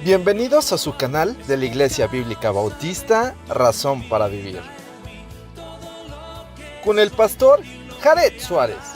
Bienvenidos a su canal de la Iglesia Bíblica Bautista, Razón para Vivir, con el pastor Jared Suárez.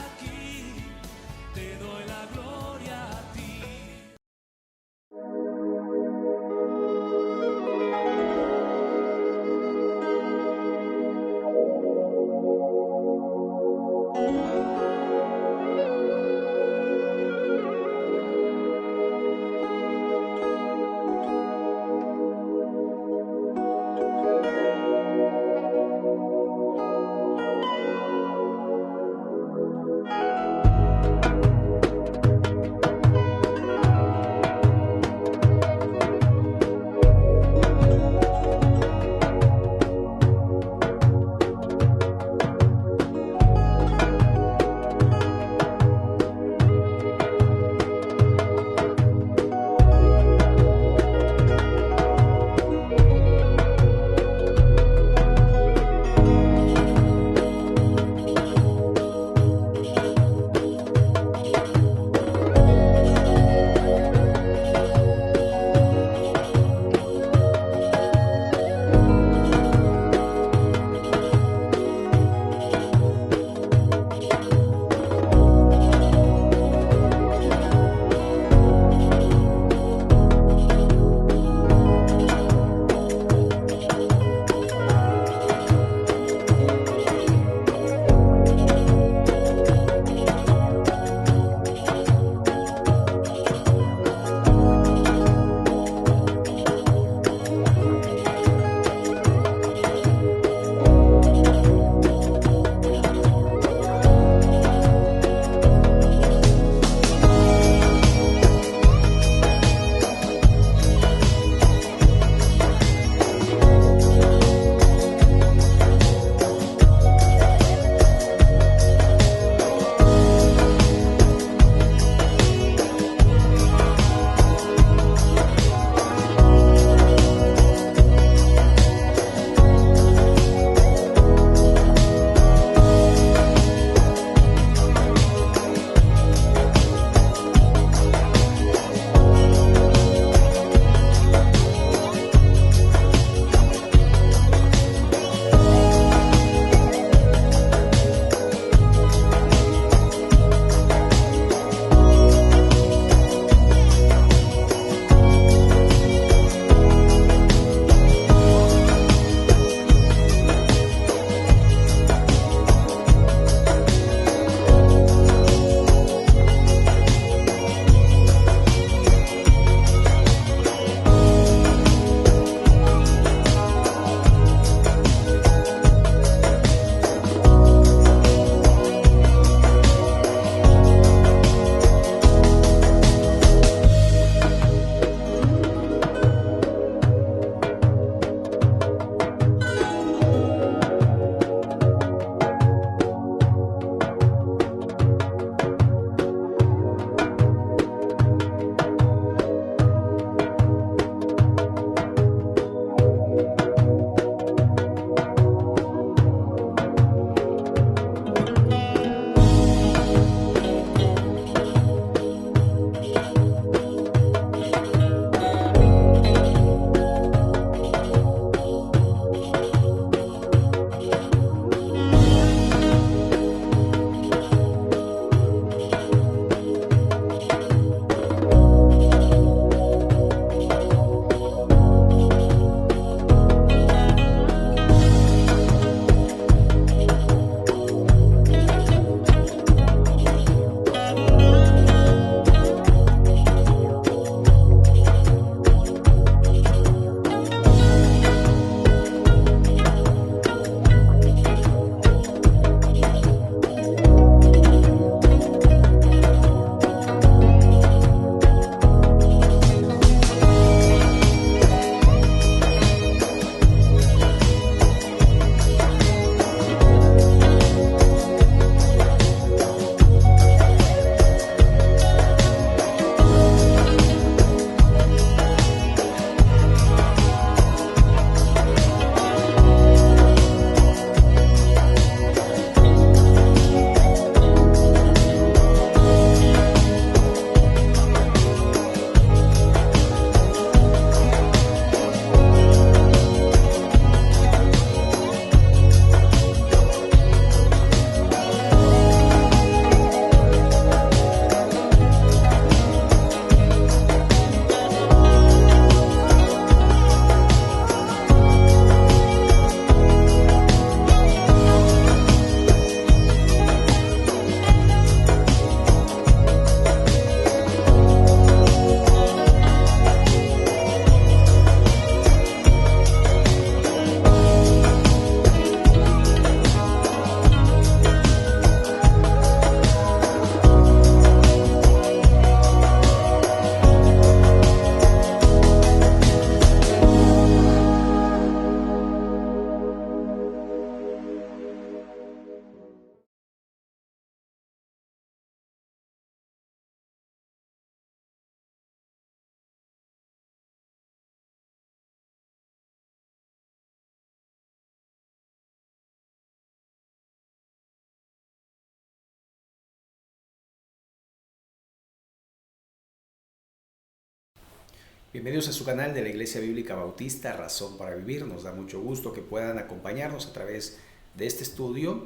Bienvenidos a su canal de la Iglesia Bíblica Bautista, Razón para Vivir. Nos da mucho gusto que puedan acompañarnos a través de este estudio.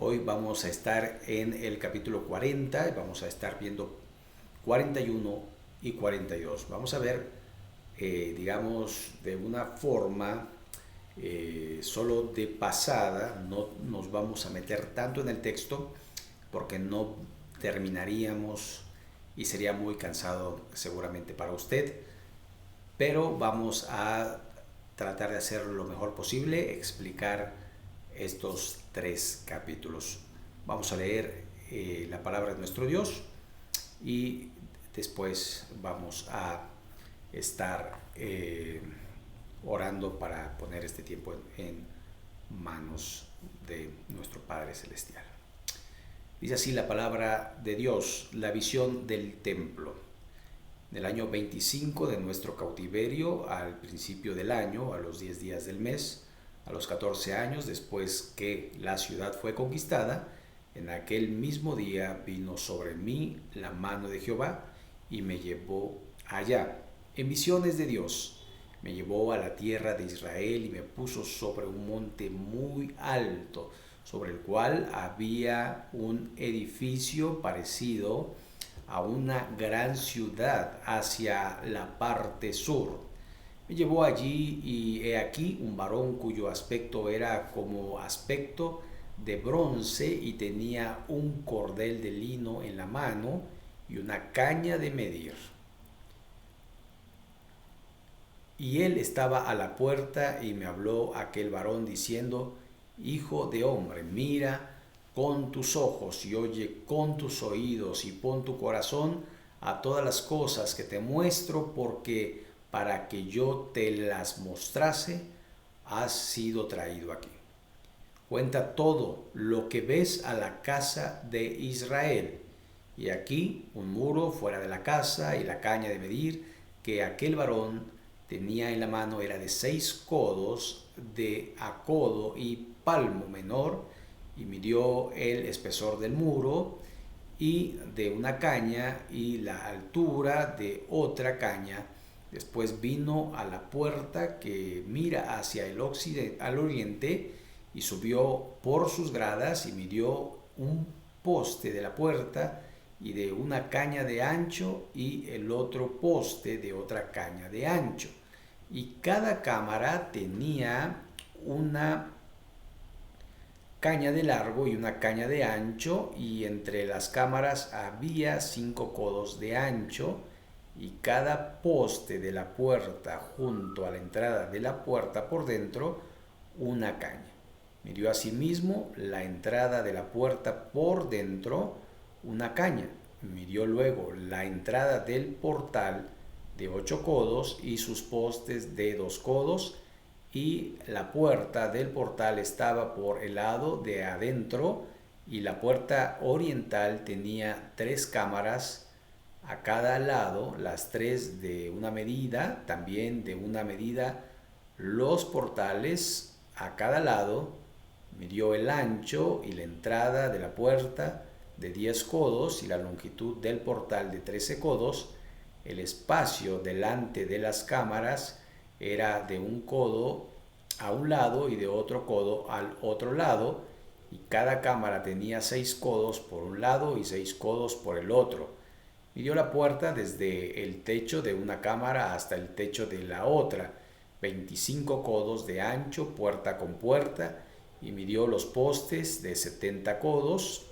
Hoy vamos a estar en el capítulo 40 y vamos a estar viendo 41 y 42. Vamos a ver, digamos, de una forma solo de pasada. No nos vamos a meter tanto en el texto porque no terminaríamos y sería muy cansado seguramente para usted. Pero vamos a tratar de hacer lo mejor posible, explicar estos 3 capítulos. Vamos a leer la palabra de nuestro Dios y después vamos a estar orando para poner este tiempo en manos de nuestro Padre Celestial. Dice así la palabra de Dios: la visión del templo. Del año 25 de nuestro cautiverio, al principio del año, a los 10 días del mes, a los 14 años después que la ciudad fue conquistada, en aquel mismo día vino sobre mí la mano de Jehová y me llevó allá, en visiones de Dios. Me llevó a la tierra de Israel y me puso sobre un monte muy alto, sobre el cual había un edificio parecido a una gran ciudad hacia la parte sur. Me llevó allí y he aquí un varón cuyo aspecto era como aspecto de bronce y tenía un cordel de lino en la mano y una caña de medir. Y él estaba a la puerta y me habló aquel varón diciendo: Hijo de hombre, mira con tus ojos y oye con tus oídos y pon tu corazón a todas las cosas que te muestro, porque para que yo te las mostrase has sido traído aquí. Cuenta todo lo que ves a la casa de Israel. Y aquí un muro fuera de la casa y la caña de medir que aquel varón tenía en la mano era de 6 codos de a codo y palmo menor, y midió el espesor del muro y de una caña y la altura de otra caña. Después vino a la puerta que mira hacia el al oriente y subió por sus gradas y midió un poste de la puerta y de una caña de ancho y el otro poste de otra caña de ancho. Y cada cámara tenía una caña de largo y una caña de ancho, y entre las cámaras había 5 codos de ancho, y cada poste de la puerta junto a la entrada de la puerta por dentro una caña. Midió asimismo la entrada de la puerta por dentro una caña. Midió luego la entrada del portal de 8 codos y sus postes de 2 codos, y la puerta del portal estaba por el lado de adentro, y la puerta oriental tenía 3 cámaras a cada lado, las 3 de una medida, también de una medida los portales a cada lado. Midió el ancho y la entrada de la puerta de 10 codos y la longitud del portal de 13 codos. El espacio delante de las cámaras era de 1 codo a un lado y de otro codo al otro lado, y cada cámara tenía 6 codos por un lado y 6 codos por el otro. Midió la puerta desde el techo de una cámara hasta el techo de la otra, 25 codos de ancho puerta con puerta, y midió los postes de 70 codos,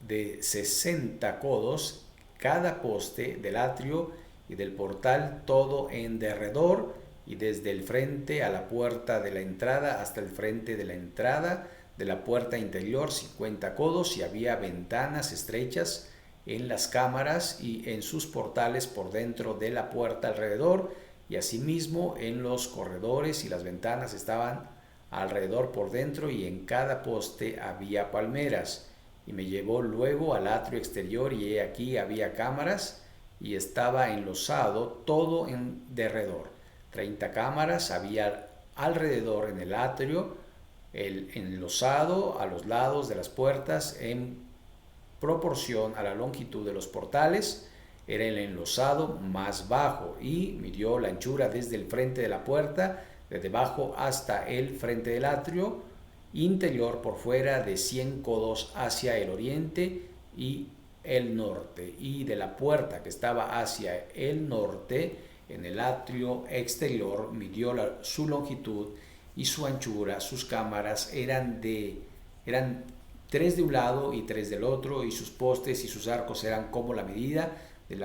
de 60 codos cada poste del atrio y del portal, todo en derredor, y desde el frente a la puerta de la entrada hasta el frente de la entrada de la puerta interior 50 codos, y había ventanas estrechas en las cámaras y en sus portales por dentro de la puerta alrededor, y asimismo en los corredores, y las ventanas estaban alrededor por dentro, y en cada poste había palmeras. Y me llevó luego al atrio exterior, y he aquí había cámaras, y estaba enlosado todo en derredor. 30 cámaras había alrededor en el atrio, el enlosado a los lados de las puertas en proporción a la longitud de los portales. era el enlosado más bajo, y midió la anchura desde el frente de la puerta, de debajo hasta el frente del atrio interior por fuera, de 100 codos hacia el oriente y el norte, y de la puerta que estaba hacia el norte en el atrio exterior midió su longitud y su anchura. Sus cámaras eran tres de un lado y tres del otro, y sus postes y sus arcos eran como la medida de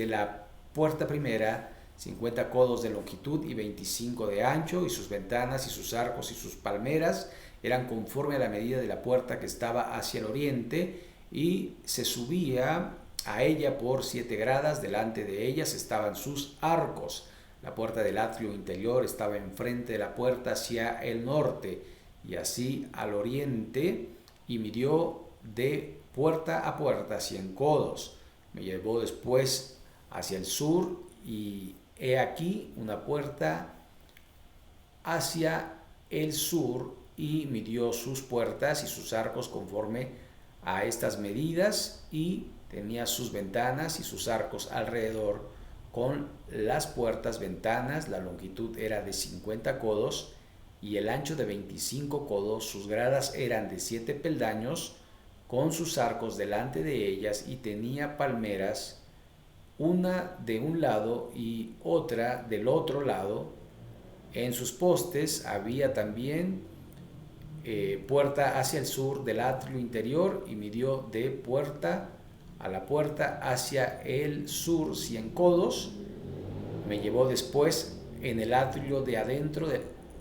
la puerta primera, 50 codos de longitud y 25 de ancho, y sus ventanas y sus arcos y sus palmeras eran conforme a la medida de la puerta que estaba hacia el oriente, y se subía a ella por 7 gradas. Delante de ellas estaban sus arcos. La puerta del atrio interior estaba enfrente de la puerta hacia el norte y así al oriente, y midió de puerta a puerta 100 codos. Me llevó después hacia el sur, y he aquí una puerta hacia el sur, y midió sus puertas y sus arcos conforme a estas medidas, y tenía sus ventanas y sus arcos alrededor con las puertas ventanas. La longitud era de 50 codos y el ancho de 25 codos. Sus gradas eran de 7 peldaños con sus arcos delante de ellas, y tenía palmeras, una de un lado y otra del otro lado. En sus postes había también puerta hacia el sur del atrio interior, y midió de puerta a la puerta hacia el sur 100 codos. Me llevó después en el atrio de adentro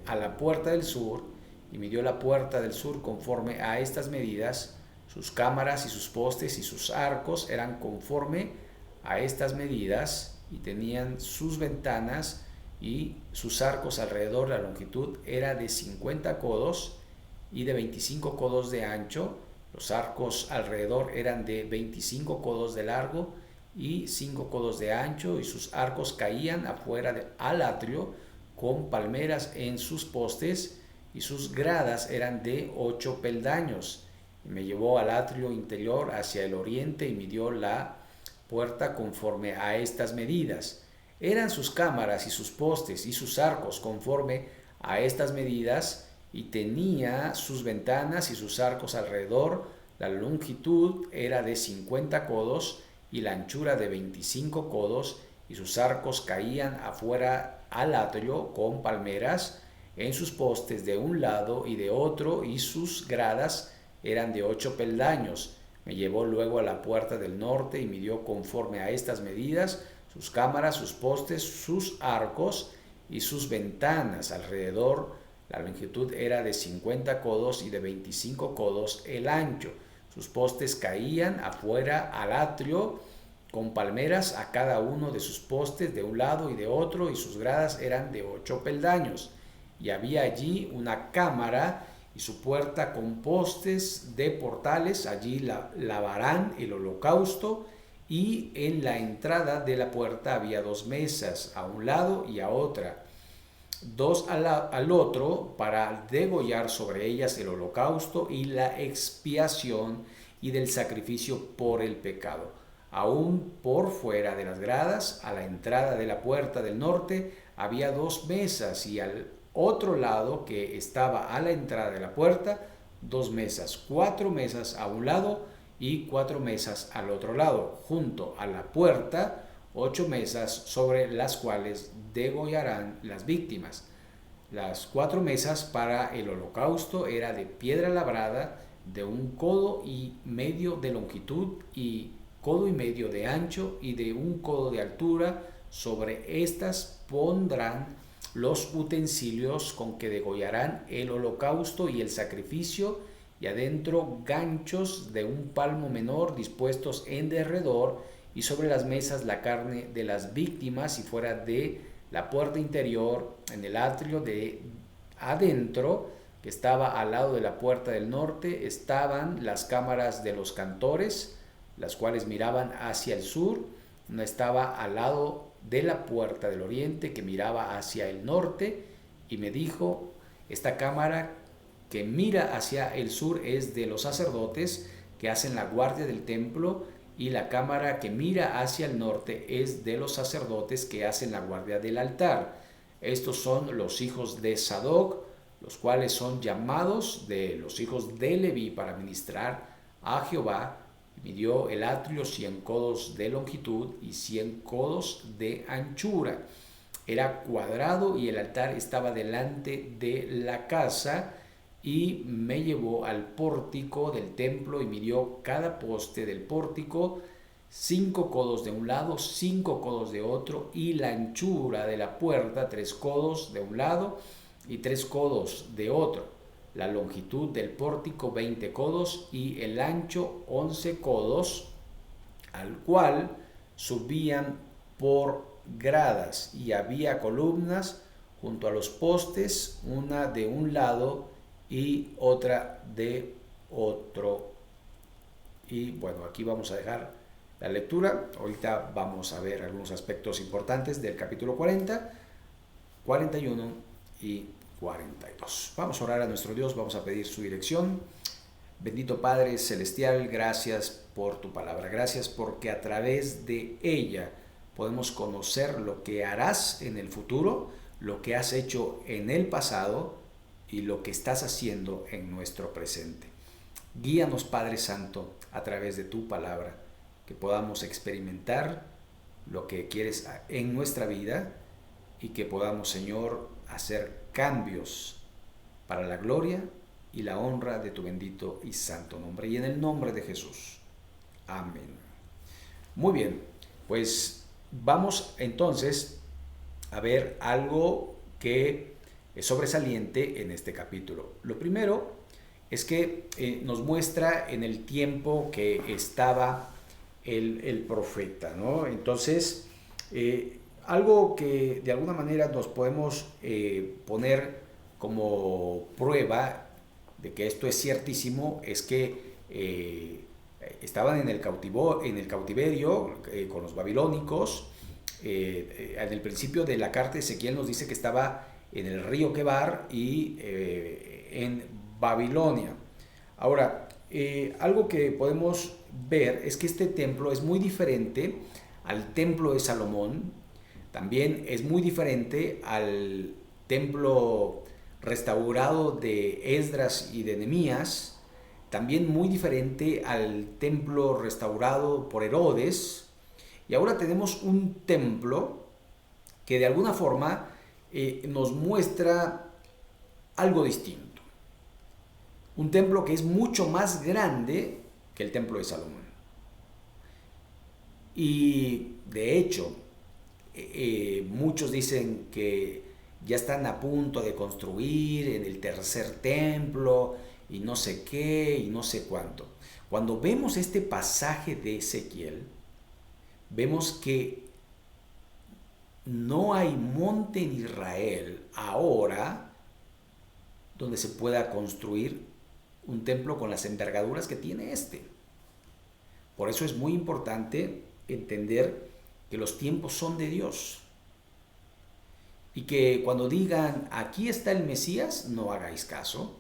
a la puerta del sur, y midió la puerta del sur conforme a estas medidas. Sus cámaras y sus postes y sus arcos eran conforme a estas medidas, y tenían sus ventanas y sus arcos alrededor. La longitud era de 50 codos y de 25 codos de ancho. Los arcos alrededor eran de 25 codos de largo y 5 codos de ancho, y sus arcos caían afuera al atrio con palmeras en sus postes, y sus gradas eran de 8 peldaños. Y me llevó al atrio interior hacia el oriente, y midió la puerta conforme a estas medidas. Eran sus cámaras y sus postes y sus arcos conforme a estas medidas, y tenía sus ventanas y sus arcos alrededor. La longitud era de 50 codos y la anchura de 25 codos, y sus arcos caían afuera al atrio con palmeras en sus postes de un lado y de otro, y sus gradas eran de 8 peldaños. Me llevó luego a la puerta del norte, y midió conforme a estas medidas sus cámaras, sus postes, sus arcos y sus ventanas alrededor. La longitud era de 50 codos y de 25 codos el ancho. Sus postes caían afuera al atrio con palmeras a cada uno de sus postes de un lado y de otro, y sus gradas eran de 8 peldaños. Y había allí una cámara y su puerta con postes de portales. Allí lavarán el holocausto, y en la entrada de la puerta había 2 mesas, a un lado y a otra, 2 al otro, para degollar sobre ellas el holocausto y la expiación y del sacrificio por el pecado. Aún por fuera de las gradas, a la entrada de la puerta del norte, había 2 mesas, y al otro lado que estaba a la entrada de la puerta, 2 mesas, 4 mesas a un lado y 4 mesas al otro lado. Junto a la puerta, 8 mesas sobre las cuales degollarán las víctimas. Las 4 mesas para el holocausto era de piedra labrada, de 1 codo y medio de longitud y codo y medio de ancho, y de 1 codo de altura. Sobre estas pondrán los utensilios con que degollarán el holocausto y el sacrificio, y adentro ganchos de 1 palmo menor dispuestos en derredor, y sobre las mesas la carne de las víctimas. Y fuera de la puerta interior, en el atrio de adentro, que estaba al lado de la puerta del norte, estaban las cámaras de los cantores, las cuales miraban hacia el sur. Una estaba al lado de la puerta del oriente, que miraba hacia el norte, y me dijo: esta cámara que mira hacia el sur es de los sacerdotes que hacen la guardia del templo, y la cámara que mira hacia el norte es de los sacerdotes que hacen la guardia del altar. Estos son los hijos de Sadoc, los cuales son llamados de los hijos de Leví para ministrar a Jehová. Midió el atrio 100 codos de longitud y 100 codos de anchura. Era cuadrado y el altar estaba delante de la casa, y me llevó al pórtico del templo y midió cada poste del pórtico 5 codos de un lado, 5 codos de otro, y la anchura de la puerta 3 codos de un lado y 3 codos de otro. La longitud del pórtico 20 codos y el ancho 11 codos, al cual subían por gradas, y había columnas junto a los postes, una de un lado y otra de otro. Y bueno, aquí vamos a dejar la lectura. Ahorita vamos a ver algunos aspectos importantes del capítulo 40, 41 y 42. Vamos a orar a nuestro Dios, vamos a pedir su dirección. Bendito Padre Celestial, gracias por tu palabra. Gracias porque a través de ella podemos conocer lo que harás en el futuro, lo que has hecho en el pasado y lo que estás haciendo en nuestro presente. Guíanos, Padre Santo, a través de tu palabra, que podamos experimentar lo que quieres en nuestra vida y que podamos, Señor, hacer cambios para la gloria y la honra de tu bendito y santo nombre. Y en el nombre de Jesús. Amén. Muy bien, pues vamos entonces a ver algo que es sobresaliente en este capítulo. Lo primero es que nos muestra en el tiempo que estaba el profeta, ¿no? Entonces, algo que de alguna manera nos podemos poner como prueba de que esto es ciertísimo es que estaban en el cautiverio con los babilónicos. En el principio de la carta de Ezequiel nos dice que estaba en el río Quebar y en Babilonia. Ahora, algo que podemos ver es que este templo es muy diferente al templo de Salomón. También es muy diferente al templo restaurado de Esdras y de Nehemías. También muy diferente al templo restaurado por Herodes. Y ahora tenemos un templo que de alguna forma nos muestra algo distinto. Un templo que es mucho más grande que el templo de Salomón. Y de hecho, muchos dicen que ya están a punto de construir en el tercer templo y no sé qué y no sé cuánto. Cuando vemos este pasaje de Ezequiel, vemos que no hay monte en Israel ahora donde se pueda construir un templo con las envergaduras que tiene este. Por eso es muy importante entender que los tiempos son de Dios y que cuando digan aquí está el Mesías, no hagáis caso.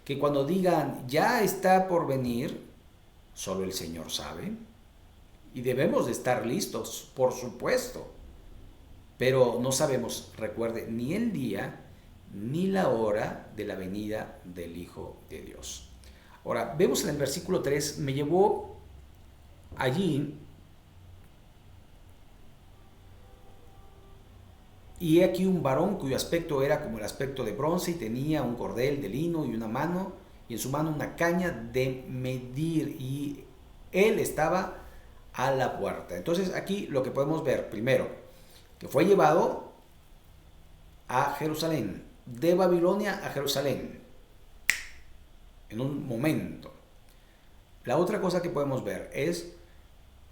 Que cuando digan ya está por venir, solo el Señor sabe. Y debemos de estar listos, por supuesto. Pero no sabemos, recuerde, ni el día ni la hora de la venida del Hijo de Dios. Ahora, vemos en el versículo 3, me llevó allí y he aquí un varón cuyo aspecto era como el aspecto de bronce y tenía un cordel de lino y una mano, y en su mano una caña de medir, y él estaba a la puerta. Entonces aquí lo que podemos ver primero, que fue llevado a Jerusalén, de Babilonia a Jerusalén, en un momento. La otra cosa que podemos ver es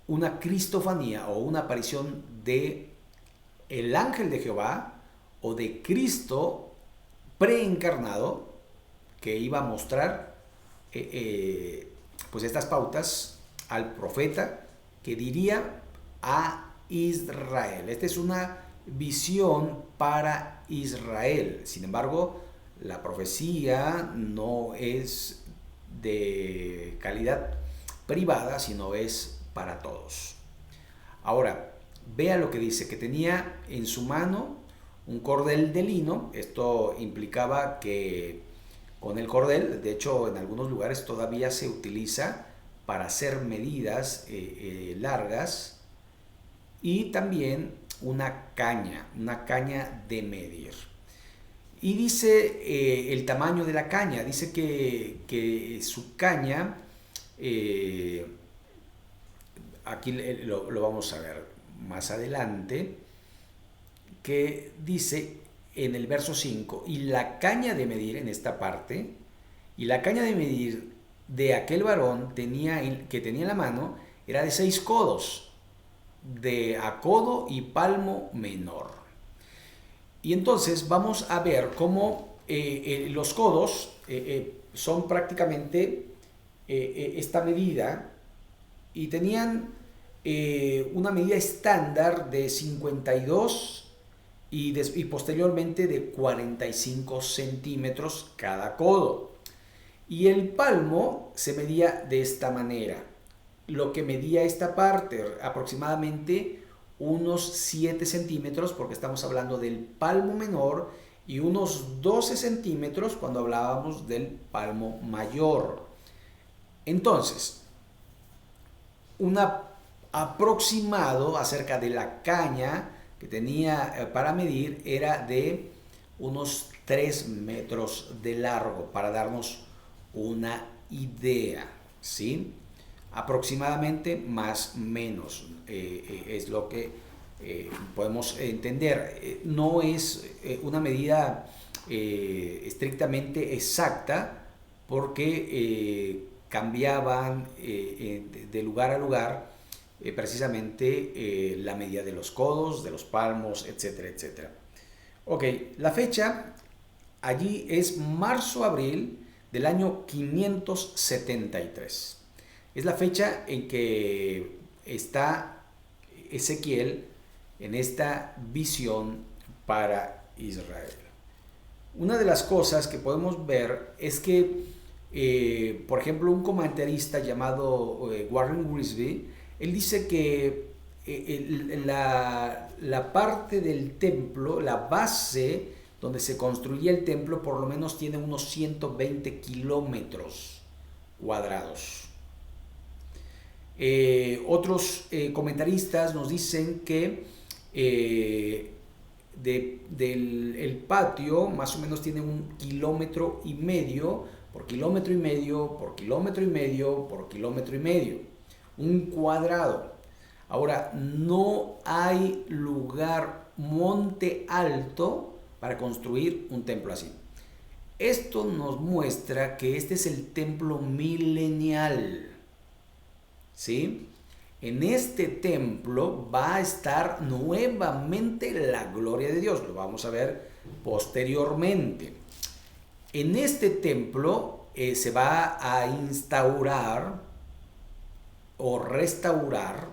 una cristofanía o una aparición de el ángel de Jehová o de Cristo preencarnado, que iba a mostrar pues estas pautas al profeta que diría a Israel. Esta es una visión para Israel. Sin embargo, la profecía no es de calidad privada, sino es para todos. Ahora, vea lo que dice, que tenía en su mano un cordel de lino. Esto implicaba que con el cordel, de hecho en algunos lugares todavía se utiliza para hacer medidas largas, y también una caña de medir. Y dice el tamaño de la caña, dice que su caña, aquí lo vamos a ver más adelante, que dice en el verso 5, y la caña de medir en esta parte, y la caña de medir de aquel varón que tenía en la mano era de 6 codos, de a codo y palmo menor. Y entonces vamos a ver cómo los codos son prácticamente esta medida, y tenían una medida estándar de 52 y posteriormente de 45 centímetros cada codo. Y el palmo se medía de esta manera. Lo que medía esta parte, aproximadamente unos 7 centímetros, porque estamos hablando del palmo menor, y unos 12 centímetros cuando hablábamos del palmo mayor. Entonces, un aproximado acerca de la caña que tenía para medir era de unos 3 metros de largo, para darnos una idea, ¿sí? Aproximadamente, más o menos, es lo que podemos entender. No es una medida estrictamente exacta, porque cambiaban de lugar a lugar precisamente la medida de los codos, de los palmos, etcétera, etcétera. Ok, la fecha allí es marzo-abril del año 573. Es la fecha en que está Ezequiel en esta visión para Israel. Una de las cosas que podemos ver es que, por ejemplo, un comentarista llamado Warren Wiersbe, él dice que la parte del templo, la base donde se construía el templo, por lo menos tiene unos 120 kilómetros cuadrados. Otros comentaristas nos dicen que el patio más o menos tiene 1,5 kilómetros por kilómetro y medio por kilómetro y medio por kilómetro y medio, un cuadrado. Ahora, no hay lugar, monte alto, para construir un templo así. Esto nos muestra que este es el templo milenial, ¿sí? En este templo va a estar nuevamente la gloria de Dios. Lo vamos a ver posteriormente. En este templo se va a instaurar o restaurar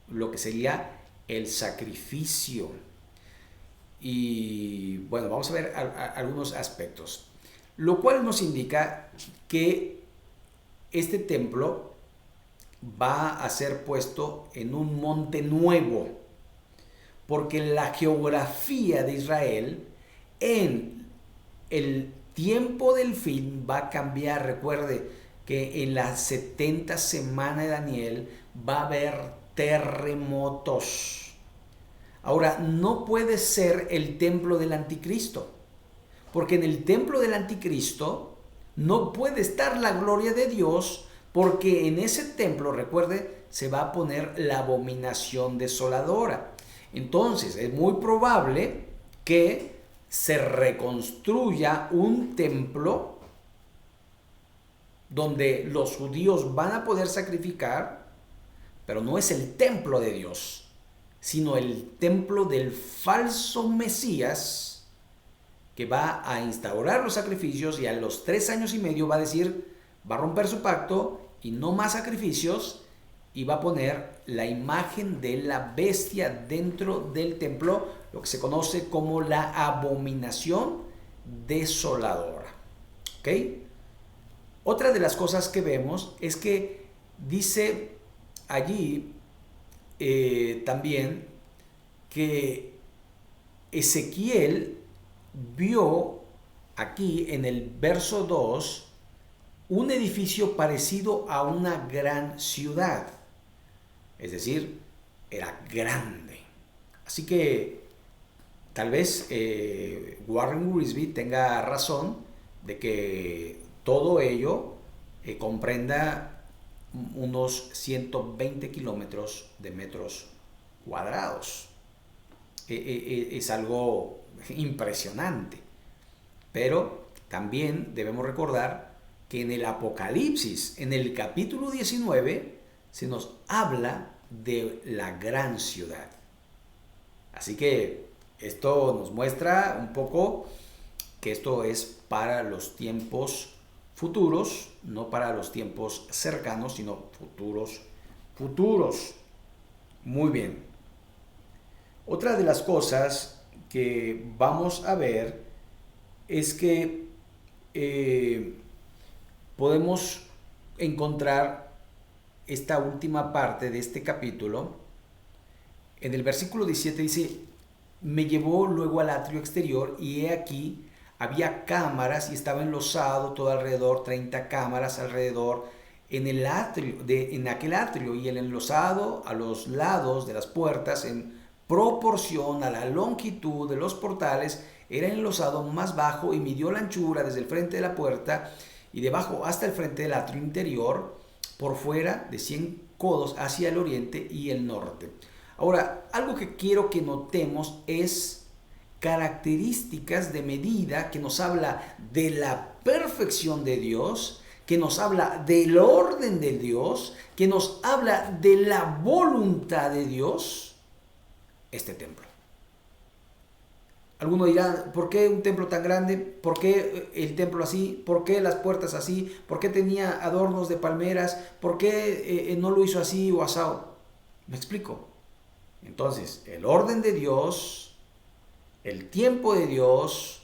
lo que sería el sacrificio. Y bueno, vamos a ver algunos aspectos. Lo cual nos indica que este templo va a ser puesto en un monte nuevo, porque la geografía de Israel en el tiempo del fin va a cambiar. Recuerde que en la 70 semana de Daniel va a haber terremotos. Ahora, no puede ser el templo del anticristo, porque en el templo del anticristo no puede estar la gloria de Dios, porque en ese templo, recuerde, se va a poner la abominación desoladora. Entonces, es muy probable que se reconstruya un templo donde los judíos van a poder sacrificar, pero no es el templo de Dios, sino el templo del falso Mesías, que va a instaurar los sacrificios, y a los 3 años y medio va a decir, va a romper su pacto y no más sacrificios, y va a poner la imagen de la bestia dentro del templo, lo que se conoce como la abominación desoladora. ¿Ok? Otra de las cosas que vemos es que dice allí también que Ezequiel vio aquí en el verso 2 un edificio parecido a una gran ciudad, es decir, era grande. Así que tal vez Warren Wiersbe tenga razón de que todo ello comprenda unos 120 kilómetros de metros cuadrados. Es algo impresionante. Pero también debemos recordar que en el Apocalipsis, en el capítulo 19, se nos habla de la gran ciudad. Así que esto nos muestra un poco que esto es para los tiempos futuros, no para los tiempos cercanos, sino futuros. Muy bien. Otra de las cosas que vamos a ver es que podemos encontrar esta última parte de este capítulo. En el versículo 17 dice: me llevó luego al atrio exterior y he aquí había cámaras y estaba enlosado todo alrededor, 30 cámaras alrededor en el atrio, en aquel atrio, y el enlosado a los lados de las puertas en proporción a la longitud de los portales era enlosado más bajo, y midió la anchura desde el frente de la puerta y debajo hasta el frente del atrio interior, por fuera de 100 codos hacia el oriente y el norte. Ahora, algo que quiero que notemos es características de medida que nos habla de la perfección de Dios, que nos habla del orden de Dios, que nos habla de la voluntad de Dios, este templo. Algunos dirán: ¿por qué un templo tan grande? ¿Por qué el templo así? ¿Por qué las puertas así? ¿Por qué tenía adornos de palmeras? ¿Por qué no lo hizo así o asado? ¿Me explico? Entonces, el orden de Dios, el tiempo de Dios,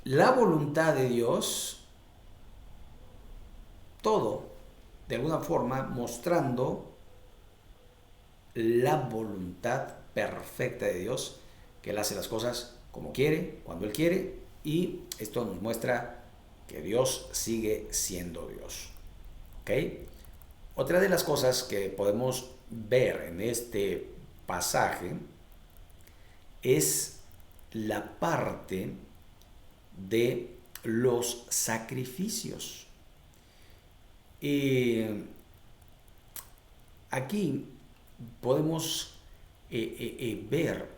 la voluntad de Dios, todo de alguna forma mostrando la voluntad perfecta de Dios, que Él hace las cosas como quiere, cuando Él quiere, y esto nos muestra que Dios sigue siendo Dios. ¿Ok? Otra de las cosas que podemos ver en este pasaje es la parte de los sacrificios. Aquí podemos ver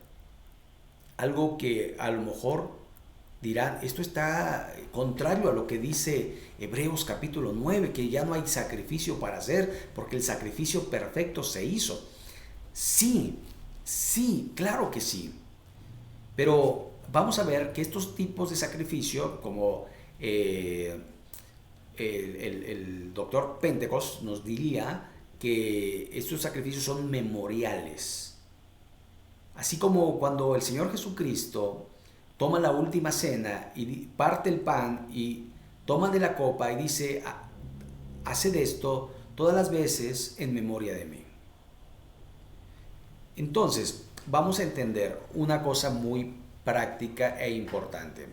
algo que a lo mejor dirán: esto está contrario a lo que dice Hebreos capítulo 9, que ya no hay sacrificio para hacer porque el sacrificio perfecto se hizo. Sí, claro que sí. Pero vamos a ver que estos tipos de sacrificio, como el doctor Pentecost nos diría, que estos sacrificios son memoriales. Así como cuando el Señor Jesucristo toma la última cena y parte el pan y toma de la copa y dice: haced esto todas las veces en memoria de mí. Entonces, vamos a entender una cosa muy práctica e importante.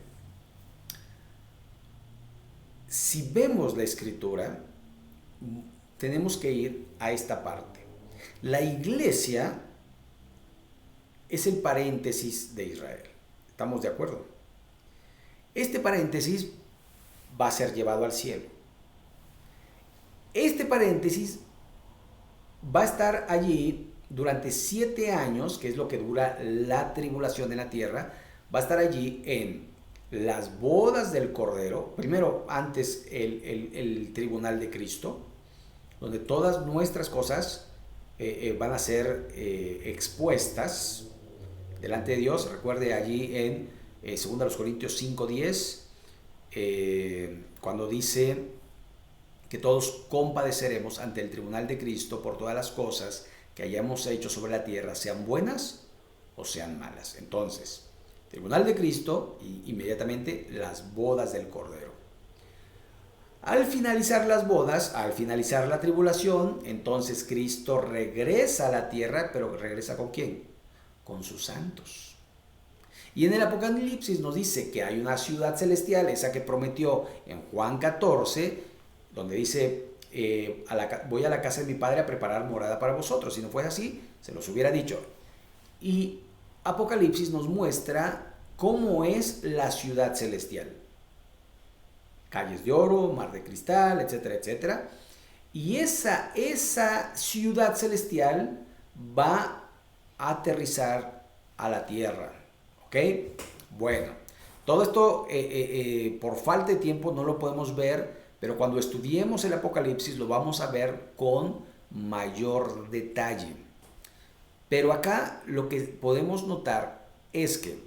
Si vemos la Escritura, tenemos que ir a esta parte. La iglesia es el paréntesis de Israel. ¿Estamos de acuerdo? Este paréntesis va a ser llevado al cielo. Este paréntesis va a estar allí durante 7 años, que es lo que dura la tribulación en la tierra. Va a estar allí en las bodas del Cordero, primero antes el tribunal de Cristo, donde todas nuestras cosas van a ser expuestas delante de Dios. Recuerde allí en 2 Corintios 5:10, cuando dice que todos compadeceremos ante el tribunal de Cristo por todas las cosas que hayamos hecho sobre la tierra, sean buenas o sean malas. Entonces, tribunal de Cristo y inmediatamente las bodas del Cordero. Al finalizar las bodas, al finalizar la tribulación, entonces Cristo regresa a la tierra, pero ¿regresa con quién? Con sus santos. Y en el Apocalipsis nos dice que hay una ciudad celestial, esa que prometió en Juan 14, donde dice, voy a la casa de mi padre a preparar morada para vosotros. Si no fuese así, se los hubiera dicho. Y Apocalipsis nos muestra cómo es la ciudad celestial. Calles de oro, mar de cristal, etcétera, etcétera. Y esa ciudad celestial va a aterrizar a la tierra. ¿Ok? Bueno, todo esto por falta de tiempo no lo podemos ver, pero cuando estudiemos el Apocalipsis lo vamos a ver con mayor detalle. Pero acá lo que podemos notar es que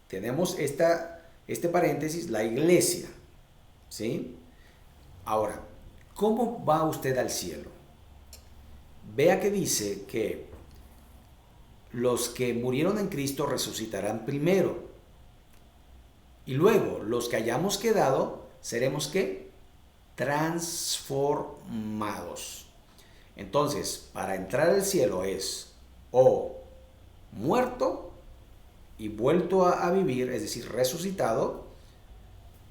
tenemos este paréntesis, la iglesia, ¿sí? Ahora, ¿cómo va usted al cielo? Vea que dice que los que murieron en Cristo resucitarán primero. Y luego, los que hayamos quedado, seremos ¿qué? Transformados. Entonces, para entrar al cielo es o muerto y vuelto a vivir, es decir, resucitado,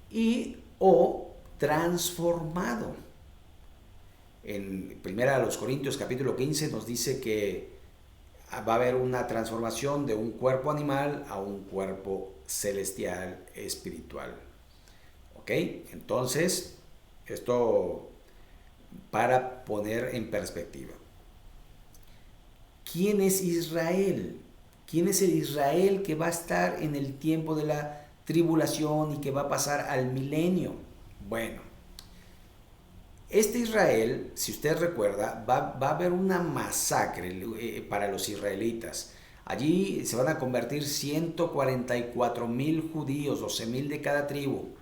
y o transformado. En 1 Corintios capítulo 15 nos dice que va a haber una transformación de un cuerpo animal a un cuerpo celestial espiritual. ¿Ok? Entonces, esto para poner en perspectiva. ¿Quién es Israel? ¿Quién es el Israel que va a estar en el tiempo de la tribulación y que va a pasar al milenio? Bueno, este Israel, si usted recuerda, va a haber una masacre para los israelitas. Allí se van a convertir 144,000 judíos, 12,000 de cada tribu.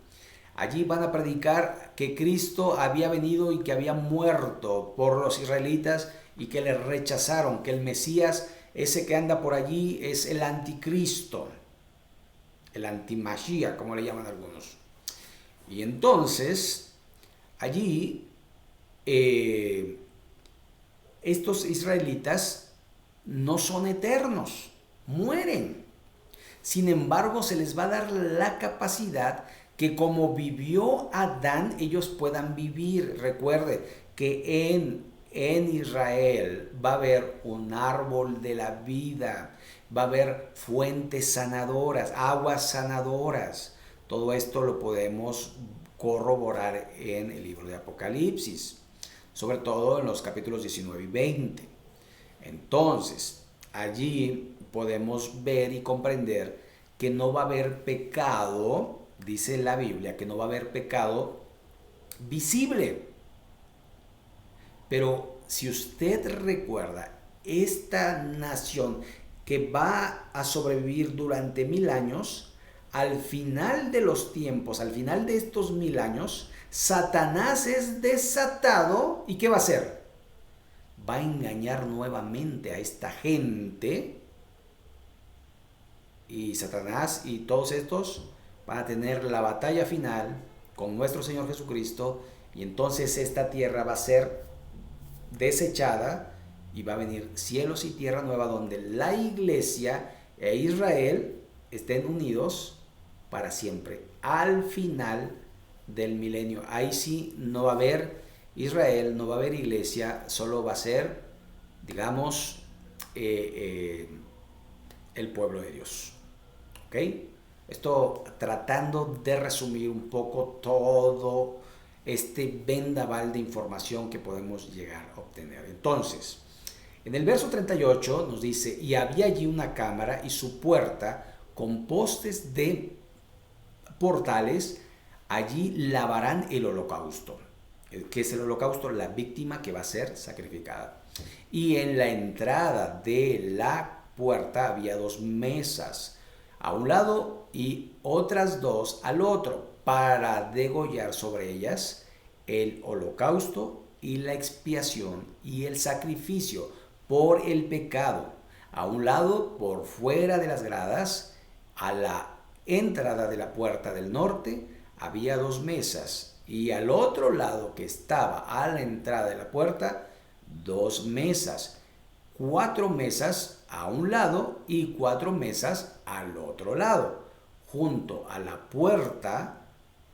Allí van a predicar que Cristo había venido y que había muerto por los israelitas y que le rechazaron, que el Mesías, ese que anda por allí, es el anticristo, el antimashia, como le llaman algunos. Y entonces, allí, estos israelitas no son eternos, mueren. Sin embargo, se les va a dar la capacidad que como vivió Adán, ellos puedan vivir. Recuerde que en Israel va a haber un árbol de la vida, va a haber fuentes sanadoras, aguas sanadoras. Todo esto lo podemos corroborar en el libro de Apocalipsis, sobre todo en los capítulos 19 y 20. Entonces, allí podemos ver y comprender que no va a haber pecado, dice la Biblia, que no va a haber pecado visible. Pero si usted recuerda, esta nación que va a sobrevivir durante 1000 años, al final de los tiempos, al final de estos 1000 años, Satanás es desatado. ¿Y qué va a hacer? Va a engañar nuevamente a esta gente. Y Satanás y todos estos van a tener la batalla final con nuestro Señor Jesucristo. Y entonces esta tierra va a ser desechada y va a venir cielos y tierra nueva donde la iglesia e Israel estén unidos para siempre. Al final del milenio, ahí sí no va a haber Israel, no va a haber iglesia, solo va a ser, digamos, el pueblo de Dios. ¿Ok? Esto tratando de resumir un poco todo este vendaval de información que podemos llegar a obtener. Entonces, en el verso 38 nos dice, y había allí una cámara y su puerta con postes de portales, allí lavarán el holocausto. ¿Qué es el holocausto? La víctima que va a ser sacrificada. Y en la entrada de la puerta había 2 mesas, a un lado y otras 2 al otro, para degollar sobre ellas el holocausto y la expiación y el sacrificio por el pecado. A un lado, por fuera de las gradas, a la entrada de la puerta del norte, había 2 mesas, Y al otro lado que estaba a la entrada de la puerta, 2 mesas, 4 mesas a un lado y 4 mesas al otro lado. Junto a la puerta,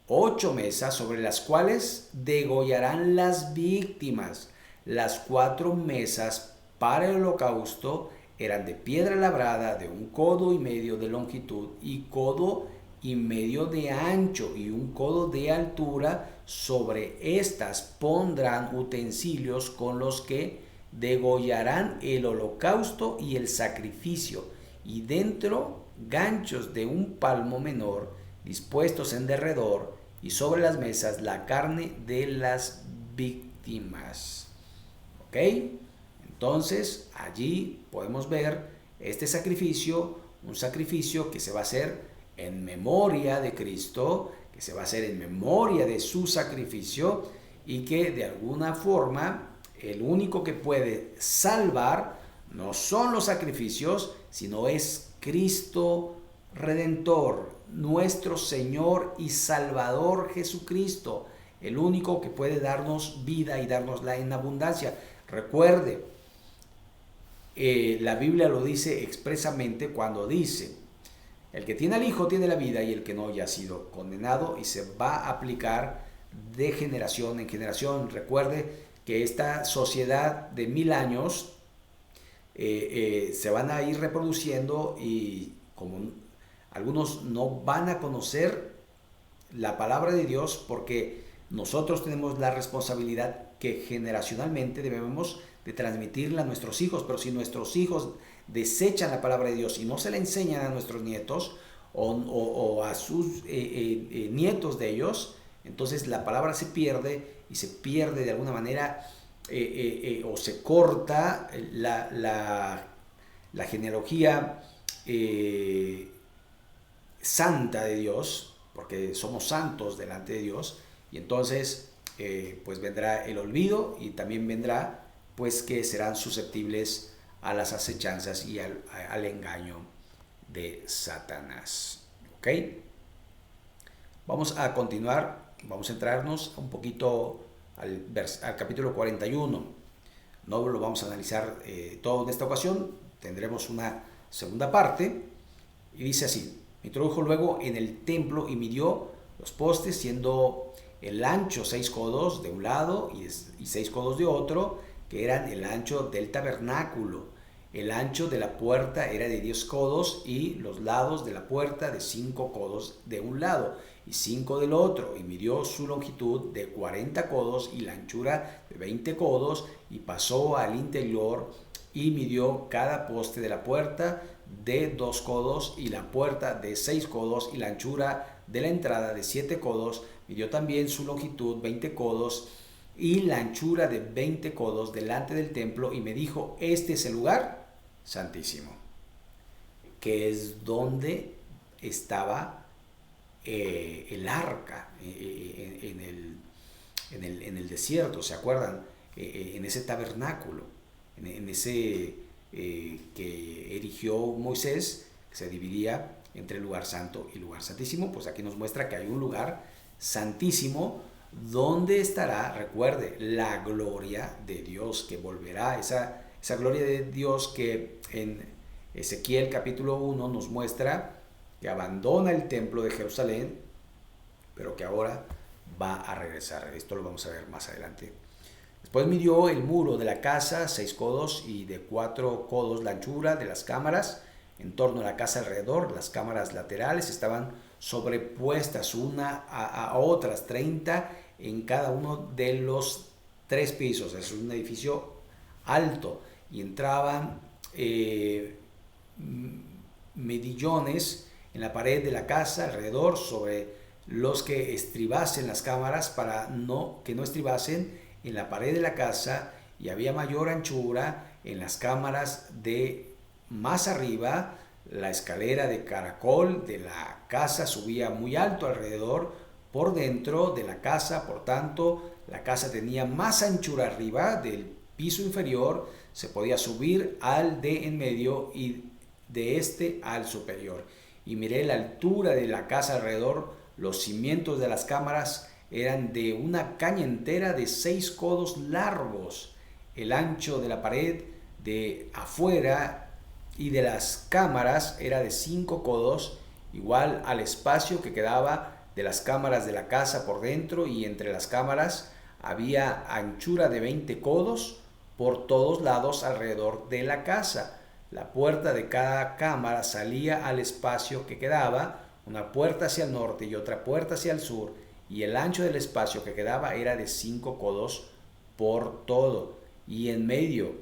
8 mesas sobre las cuales degollarán las víctimas. Las 4 mesas para el holocausto eran de piedra labrada de 1,5 codos de longitud y 1,5 codos de ancho y 1 codo de altura. Sobre estas pondrán utensilios con los que degollarán el holocausto y el sacrificio, y dentro ganchos de 1 palmo menor dispuestos en derredor, y sobre las mesas la carne de las víctimas. ¿Ok? Entonces allí podemos ver este sacrificio, un sacrificio que se va a hacer en memoria de Cristo, que se va a hacer en memoria de su sacrificio, y que de alguna forma el único que puede salvar no son los sacrificios, sino es Cristo Redentor, nuestro Señor y Salvador Jesucristo, el único que puede darnos vida y dárnosla en abundancia. Recuerde, la Biblia lo dice expresamente cuando dice: el que tiene al Hijo tiene la vida, y el que no ya ha sido condenado, y se va a aplicar de generación en generación. Recuerde que esta sociedad de 1000 años se van a ir reproduciendo, y como algunos no van a conocer la palabra de Dios, porque nosotros tenemos la responsabilidad que generacionalmente debemos de transmitirla a nuestros hijos. Pero si nuestros hijos desechan la palabra de Dios y no se la enseñan a nuestros nietos o a sus nietos de ellos, entonces la palabra se pierde, y se pierde de alguna manera, o se corta la genealogía santa de Dios, porque somos santos delante de Dios. Y entonces pues vendrá el olvido, y también vendrá pues que serán susceptibles a las acechanzas y al engaño de Satanás. ¿Ok? Vamos a continuar, vamos a entrarnos un poquito al capítulo 41. No lo vamos a analizar todo en esta ocasión, tendremos una segunda parte, y dice así: introdujo luego en el templo y midió los postes, siendo el ancho 6 codos de un lado y 6 codos de otro, que eran el ancho del tabernáculo. El ancho de la puerta era de 10 codos, y los lados de la puerta de 5 codos de un lado y 5 del otro, y midió su longitud de 40 codos y la anchura de 20 codos, y pasó al interior y midió cada poste de la puerta de 2 codos y la puerta de 6 codos y la anchura de la entrada de 7 codos. Midió también su longitud 20 codos y la anchura de 20 codos delante del templo, y me dijo: este es el lugar santísimo, que es donde estaba el arca en el desierto. ¿Se acuerdan? En ese tabernáculo, en ese que erigió Moisés, que se dividía entre el lugar santo y el lugar santísimo. Pues aquí nos muestra que hay un lugar santísimo donde estará, recuerde, la gloria de Dios, que volverá, esa gloria de Dios que en Ezequiel capítulo 1 nos muestra que abandona el templo de Jerusalén, pero que ahora va a regresar. Esto lo vamos a ver más adelante. Después midió el muro de la casa 6 codos y de 4 codos la anchura de las cámaras en torno a la casa alrededor. Las cámaras laterales estaban sobrepuestas una a otras, 30 en cada uno de los 3 pisos. Es un edificio alto, y entraban medillones en la pared de la casa alrededor, sobre los que estribasen las cámaras, para que no estribasen en la pared de la casa, y había mayor anchura en las cámaras de más arriba. La escalera de caracol de la casa subía muy alto alrededor por dentro de la casa, por tanto la casa tenía más anchura arriba del piso inferior, se podía subir al de en medio y de este al superior. Y miré la altura de la casa alrededor, los cimientos de las cámaras eran de una caña entera de 6 codos largos. El ancho de la pared de afuera y de las cámaras era de 5 codos, igual al espacio que quedaba de las cámaras de la casa por dentro, y entre las cámaras había anchura de 20 codos por todos lados alrededor de la casa. La puerta de cada cámara salía al espacio que quedaba, una puerta hacia el norte y otra puerta hacia el sur, y el ancho del espacio que quedaba era de 5 codos por todo. Y en medio,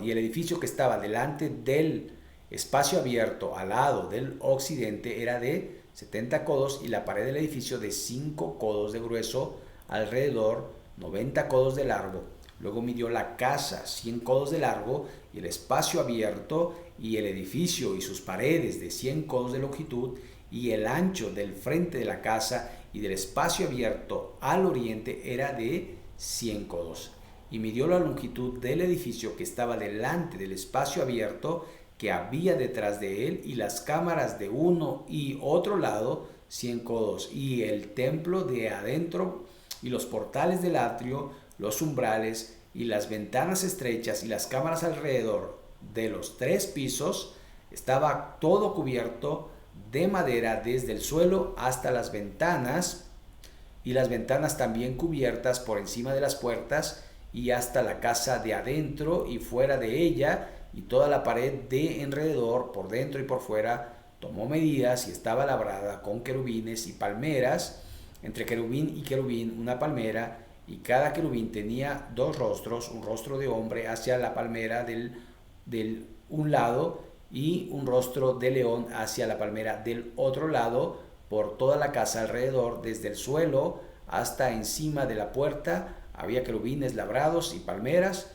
y el edificio que estaba delante del espacio abierto al lado del occidente era de 70 codos, y la pared del edificio de 5 codos de grueso, alrededor 90 codos de largo. Luego midió la casa 100 codos de largo, y el espacio abierto y el edificio y sus paredes de 100 codos de longitud, y el ancho del frente de la casa y del espacio abierto al oriente era de 100 codos. Y midió la longitud del edificio que estaba delante del espacio abierto que había detrás de él, y las cámaras de uno y otro lado 100 codos, y el templo de adentro y los portales del atrio, los umbrales y las ventanas estrechas y las cámaras alrededor de los 3 pisos, estaba todo cubierto de madera desde el suelo hasta las ventanas, y las ventanas también cubiertas por encima de las puertas y hasta la casa de adentro y fuera de ella, y toda la pared de alrededor, por dentro y por fuera. Tomó medidas y estaba labrada con querubines y palmeras, entre querubín y querubín una palmera, y cada querubín tenía 2 rostros, un rostro de hombre hacia la palmera del un lado, y un rostro de león hacia la palmera del otro lado, por toda la casa alrededor, desde el suelo hasta encima de la puerta. Había querubines labrados y palmeras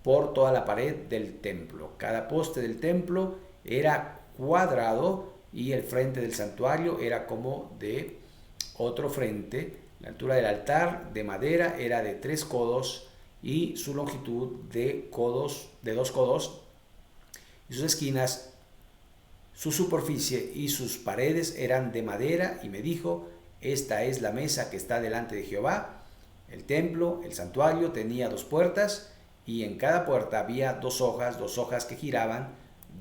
por toda la pared del templo. Cada poste del templo era cuadrado, y el frente del santuario era como de otro frente. La altura del altar de madera era de 3 codos, y su longitud de 2 codos, y sus esquinas, su superficie y sus paredes eran de madera. Y me dijo: esta es la mesa que está delante de Jehová. El templo, el santuario, tenía 2 puertas, y en cada puerta había 2 hojas que giraban,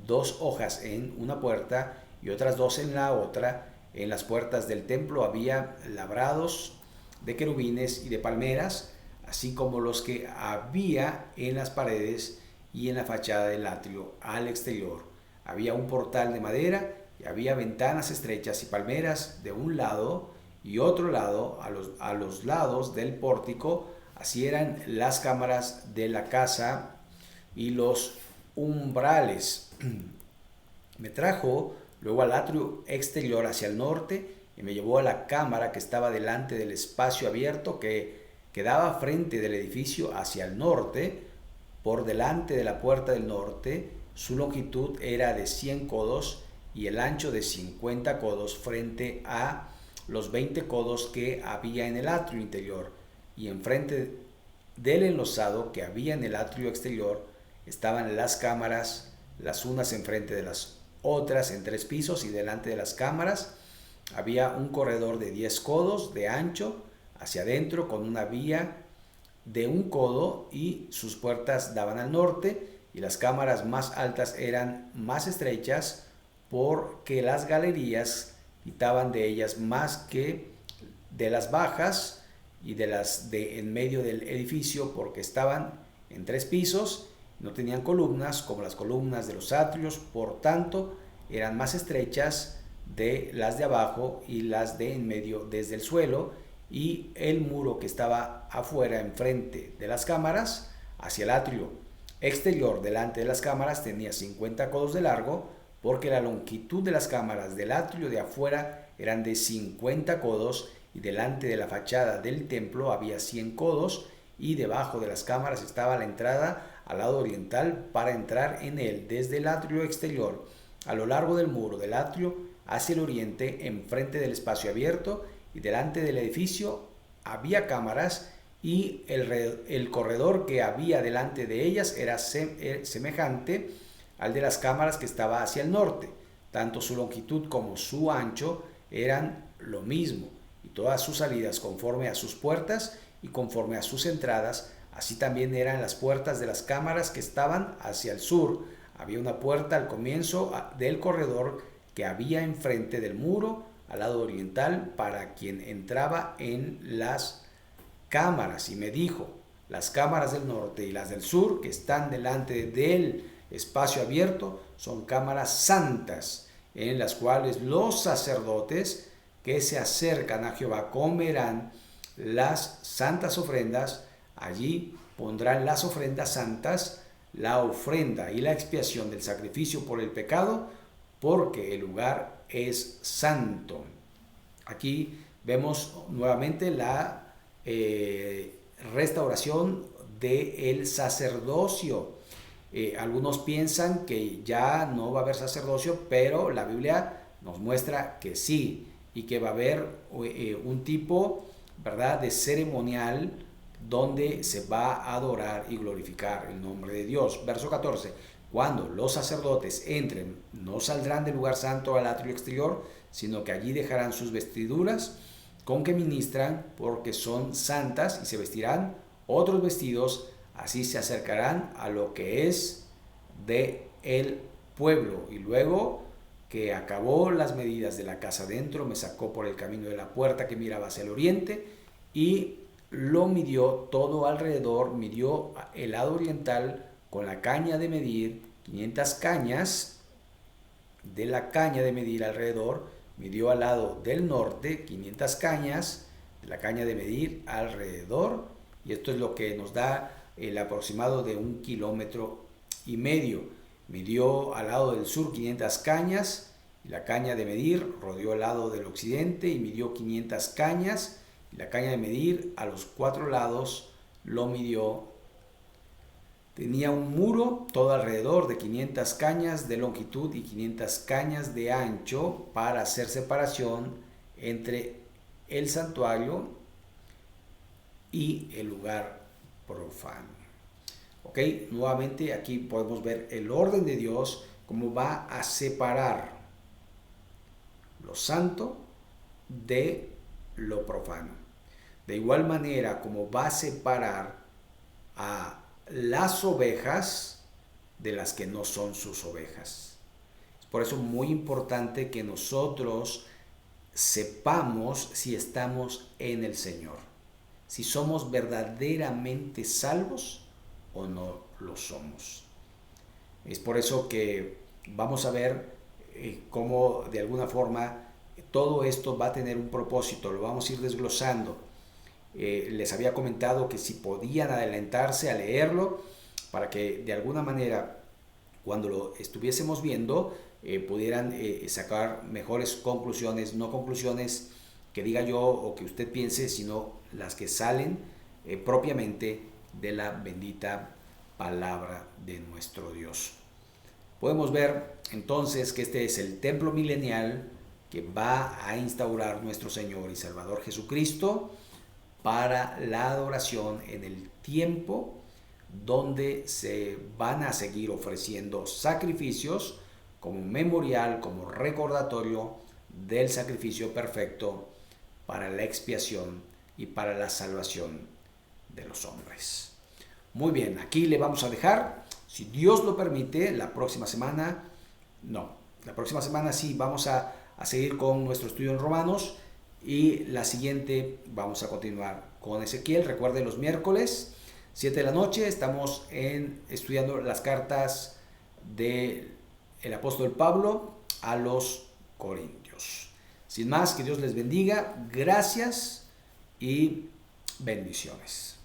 2 hojas en una puerta y otras 2 en la otra. En las puertas del templo había labrados de querubines y de palmeras, así como los que había en las paredes y en la fachada del atrio al exterior. Había un portal de madera, y había ventanas estrechas y palmeras de un lado y otro lado a los lados del pórtico. Así eran las cámaras de la casa y los umbrales. Me trajo luego al atrio exterior hacia el norte, y me llevó a la cámara que estaba delante del espacio abierto que quedaba frente del edificio hacia el norte, por delante de la puerta del norte. Su longitud era de 100 codos y el ancho de 50 codos frente a los 20 codos que había en el atrio interior. Y enfrente del enlosado que había en el atrio exterior estaban las cámaras, las unas enfrente de las otras, en 3 pisos, y delante de las cámaras había un corredor de 10 codos de ancho hacia adentro, con una vía de 1 codo, y sus puertas daban al norte. Y las cámaras más altas eran más estrechas, porque las galerías quitaban de ellas más que de las bajas y de las de en medio del edificio, porque estaban en 3 pisos, no tenían columnas como las columnas de los atrios, por tanto eran más estrechas de las de abajo y las de en medio desde el suelo. Y el muro que estaba afuera enfrente de las cámaras hacia el atrio exterior delante de las cámaras tenía 50 codos de largo, porque la longitud de las cámaras del atrio de afuera eran de 50 codos, y delante de la fachada del templo había 100 codos, y debajo de las cámaras estaba la entrada al lado oriental para entrar en él desde el atrio exterior, a lo largo del muro del atrio hacia el oriente, enfrente del espacio abierto. Y delante del edificio había cámaras, y el corredor que había delante de ellas era semejante al de las cámaras que estaba hacia el norte. Tanto su longitud como su ancho eran lo mismo, y todas sus salidas conforme a sus puertas y conforme a sus entradas. Así también eran las puertas de las cámaras que estaban hacia el sur. Había una puerta al comienzo del corredor que había enfrente del muro al lado oriental para quien entraba en las cámaras. Y me dijo: las cámaras del norte y las del sur que están delante del espacio abierto son cámaras santas, en las cuales los sacerdotes que se acercan a Jehová comerán las santas ofrendas. Allí pondrán las ofrendas santas, la ofrenda y la expiación del sacrificio por el pecado, porque el lugar es santo. Aquí vemos nuevamente la restauración del sacerdocio. Algunos piensan que ya no va a haber sacerdocio, pero la Biblia nos muestra que sí, y que va a haber un tipo, ¿verdad?, de ceremonial donde se va a adorar y glorificar el nombre de Dios. Verso 14: cuando los sacerdotes entren, no saldrán del lugar santo al atrio exterior, sino que allí dejarán sus vestiduras con que ministran, porque son santas, y se vestirán otros vestidos. Así se acercarán a lo que es de el pueblo. Y luego que acabó las medidas de la casa adentro, me sacó por el camino de la puerta que miraba hacia el oriente, y lo midió todo alrededor. Midió el lado oriental con la caña de medir, 500 cañas de la caña de medir alrededor. Midió al lado del norte 500 cañas de la caña de medir alrededor, y esto es lo que nos da el aproximado de 1,5 kilómetros. Midió al lado del sur 500 cañas, y la caña de medir rodeó el lado del occidente y midió 500 cañas, y la caña de medir a los 4 lados lo midió. Tenía un muro todo alrededor de 500 cañas de longitud y 500 cañas de ancho para hacer separación entre el santuario y el lugar profano. Ok, nuevamente aquí podemos ver el orden de Dios, cómo va a separar lo santo de lo profano. De igual manera como va a separar a las ovejas de las que no son sus ovejas. Es por eso muy importante que nosotros sepamos si estamos en el Señor, si somos verdaderamente salvos o no lo somos. Es por eso que vamos a ver cómo de alguna forma todo esto va a tener un propósito. Lo vamos a ir desglosando. Les había comentado que si podían adelantarse a leerlo para que de alguna manera cuando lo estuviésemos viendo pudieran sacar mejores conclusiones, no conclusiones que diga yo o que usted piense, sino las que salen propiamente de la bendita palabra de nuestro Dios. Podemos ver entonces que este es el templo milenial que va a instaurar nuestro Señor y Salvador Jesucristo para la adoración en el tiempo donde se van a seguir ofreciendo sacrificios como memorial, como recordatorio del sacrificio perfecto para la expiación y para la salvación de los hombres. Muy bien, aquí le vamos a dejar, si Dios lo permite, la próxima semana sí vamos a seguir con nuestro estudio en Romanos, y la siguiente vamos a continuar con Ezequiel. Recuerden, los miércoles 7 de la noche estamos estudiando las cartas del apóstol Pablo a los Corintios. Sin más, que Dios les bendiga, gracias y bendiciones.